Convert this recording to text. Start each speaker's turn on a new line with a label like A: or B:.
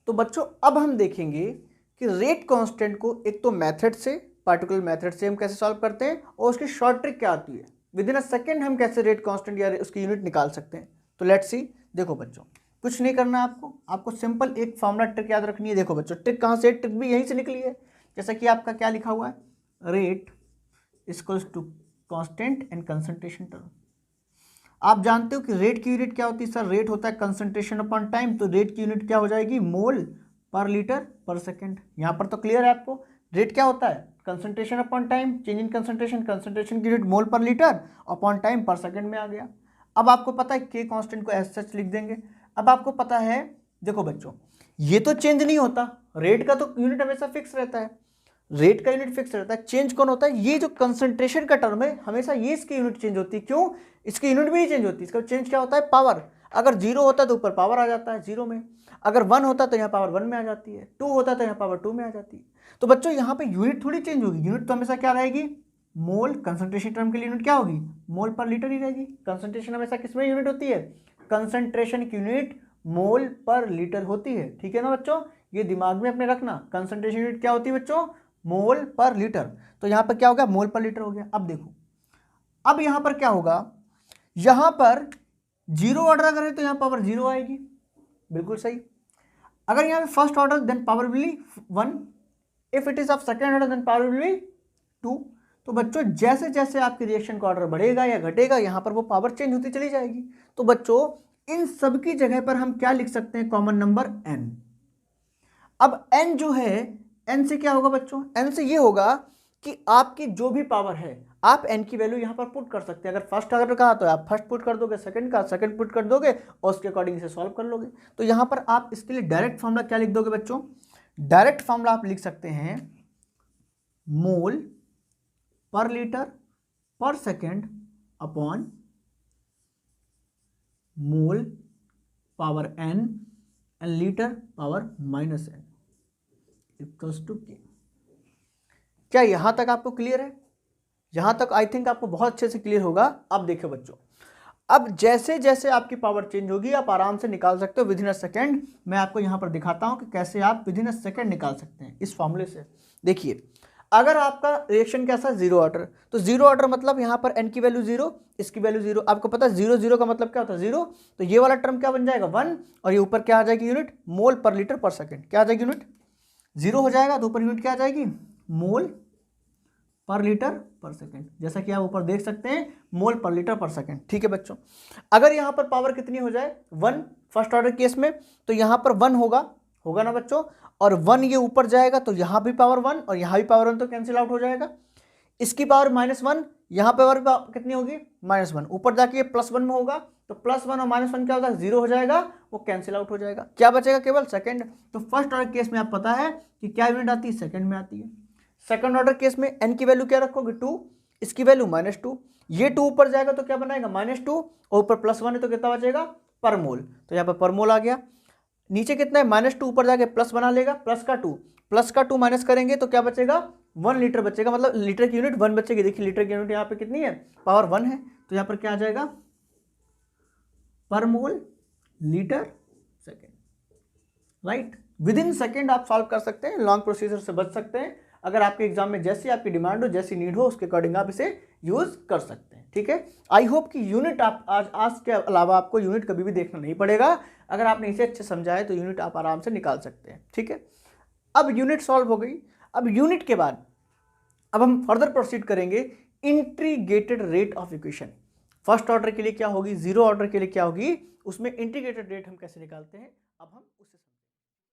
A: तो बच्चों अब हम देखेंगे कि रेट कांस्टेंट को एक तो मेथड से, पार्टिकुलर मेथड से हम कैसे सॉल्व करते हैं और उसकी शॉर्ट ट्रिक क्या आती है, विद इन अ सेकेंड हम कैसे रेट कांस्टेंट या उसकी यूनिट निकाल सकते हैं। तो लेट्स सी। देखो बच्चों, कुछ नहीं करना आपको सिंपल एक फॉर्मूला ट्रिक याद रखनी है। देखो बच्चों, ट्रिक कहाँ से, ट्रिक भी यहीं से निकली है। जैसा कि आपका क्या लिखा हुआ है, rate equals to constant and concentration term. आप जानते हो कि रेट की यूनिट क्या होती है सर, रेट होता है कंसंट्रेशन अपॉन टाइम, तो रेट की यूनिट क्या हो जाएगी, मोल पर लीटर पर सेकेंड। यहाँ पर तो क्लियर है आपको, रेट क्या होता है, concentration upon time, change in concentration, concentration की unit mole per litre upon time पर सेकेंड में आ गया। अब आपको पता है के कांस्टेंट को एज सच लिख देंगे। अब आपको पता है, देखो बच्चों, ये तो चेंज नहीं होता, रेट का तो यूनिट हमेशा फिक्स रहता है, रेट का यूनिट फिक्स रहता है, चेंज कौन होता है, ये जो कंसंट्रेशन का टर्म है हमेशा ये इसकी यूनिट चेंज होती है। क्यों, इसकी यूनिट भी नहीं चेंज होती, इसका चेंज क्या होता है, पावर। अगर 0 होता है तो ऊपर पावर आ जाता है 0 में, अगर 1 होता है तो यहाँ पावर 1 में आ जाती है, 2 होता है तो यहाँ पावर 2 में आ जाती है। तो बच्चों यहाँ पे यूनिट थोड़ी चेंज होगी, यूनिट तो हमेशा क्या रहेगी, मोल। कंसंट्रेशन टर्म के लिए यूनिट क्या होगी, मोल पर लीटर ही रहेगी। कंसंट्रेशन हमेशा किसमें यूनिट होती है, कंसंट्रेशन की यूनिट मोल पर लीटर होती है। ठीक है ना बच्चों, ये दिमाग में अपने रखना, कंसंट्रेशन यूनिट क्या होती है बच्चों, मोल पर लीटर। तो यहां पर क्या हो गया, मोल पर लीटर हो गया। अब देखो, अब यहां पर क्या होगा, यहां पर 0 ऑर्डर अगर है तो यहां पावर 0 आएगी, बिल्कुल सही। अगर यहां पे first order then power will be 1, if it is of second order then power will be 2। तो बच्चों जैसे जैसे आपके रिएक्शन का ऑर्डर बढ़ेगा या घटेगा, यहां पर वो पावर चेंज होती चली जाएगी। तो बच्चों इन सब की जगह पर हम क्या लिख सकते हैं, कॉमन नंबर n। अब n जो है, n से क्या होगा बच्चों, n से ये होगा कि आपकी जो भी पावर है आप n की वैल्यू यहां पर पुट कर सकते हैं। अगर फर्स्ट ऑर्डर का तो आप फर्स्ट पुट कर दोगे, सेकंड का सेकंड पुट कर दोगे और उसके अकॉर्डिंग इसे सॉल्व कर लोगे। तो यहां पर आप इसके लिए डायरेक्ट फॉर्मूला क्या लिख दोगे बच्चों, डायरेक्ट फॉर्मूला आप लिख सकते हैं मोल per litre per second upon mole power n and litre power minus n equals to k. क्या यहां तक आपको क्लियर है, यहां तक आई थिंक आपको बहुत अच्छे से क्लियर होगा। अब देखो बच्चों, अब जैसे जैसे आपकी पावर चेंज होगी आप आराम से निकाल सकते हो विद इन अ सेकेंड। मैं आपको यहां पर दिखाता हूं कि कैसे आप विद इन अ सेकेंड निकाल सकते हैं इस फॉर्मूले से। देखिए, अगर आपका रिएक्शन कैसा, 0 ऑर्डर, तो 0 ऑर्डर मतलब यहां पर n की वैल्यू 0, इसकी वैल्यू 0। आपको पता है 0 0 का मतलब क्या होता है, 0। तो ये वाला टर्म क्या बन जाएगा, 1, और ये ऊपर क्या आ जाएगी यूनिट, मोल पर लीटर पर सेकेंड। क्या आ जाएगी यूनिट, 0 हो जाएगा, तो ऊपर यूनिट क्या आ जाएगी, मोल पर लीटर पर सेकेंड, जैसा कि आप ऊपर देख सकते हैं, मोल पर लीटर पर सेकेंड। ठीक है बच्चों, अगर यहां पर पावर कितनी हो जाए, 1 फर्स्ट ऑर्डर केस में, तो यहां पर 1 होगा ना बच्चों, और 1 ये ऊपर जाएगा तो यहां भी पावर 1 और यहां भी पावर 1, तो कैंसिल आउट हो जाएगा। इसकी पावर -1, यहां पर पावर कितनी होगी, -1, ऊपर जाके ये +1 में होगा, तो +1 और -1 क्या होगा, 0 हो जाएगा, वो कैंसिल आउट हो जाएगा। क्या बचेगा, केवल सेकंड। तो फर्स्ट ऑर्डर केस में आप पता है कि क्या यूनिट आती है, सेकंड में आती है। सेकंड ऑर्डर केस में n की वैल्यू क्या रखोगे, 2, इसकी वैल्यू -2, ये 2 ऊपर जाएगा तो क्या बनाएगा, -2, और ऊपर +1 है तो कितना बचेगा, पर मोल। तो यहाँ पर पर मोल आ गया। नीचे कितना है, -2 ऊपर जाके प्लस बना लेगा, प्लस का 2 माइनस करेंगे तो क्या बचेगा, 1 लीटर बचेगा, मतलब लीटर की यूनिट 1 बचेगी। देखिए लीटर की यूनिट यहाँ पे कितनी है, पावर 1 है, तो यहाँ पर क्या आ जाएगा, पर mole litre second. Right, with in second आप सॉल्व कर सकते हैं, लॉन्ग प्रोसीजर से बच सकते हैं। अगर आपके एग्जाम में जैसी आपकी डिमांड हो, जैसी नीड हो, उसके अकॉर्डिंग आप इसे यूज कर सकते हैं। ठीक है, आई होप कि यूनिट आप आज के अलावा आपको यूनिट कभी भी देखना नहीं पड़ेगा। अगर आपने इसे अच्छे समझा है तो यूनिट आप आराम से निकाल सकते हैं। ठीक है, अब यूनिट सॉल्व हो गई। अब यूनिट के बाद अब हम फर्दर प्रोसीड करेंगे integrated rate of equation. First order के लिए क्या होगी, 0 ऑर्डर के लिए क्या होगी, उसमें इंटीग्रेटेड रेट हम कैसे निकालते हैं, अब हम उससे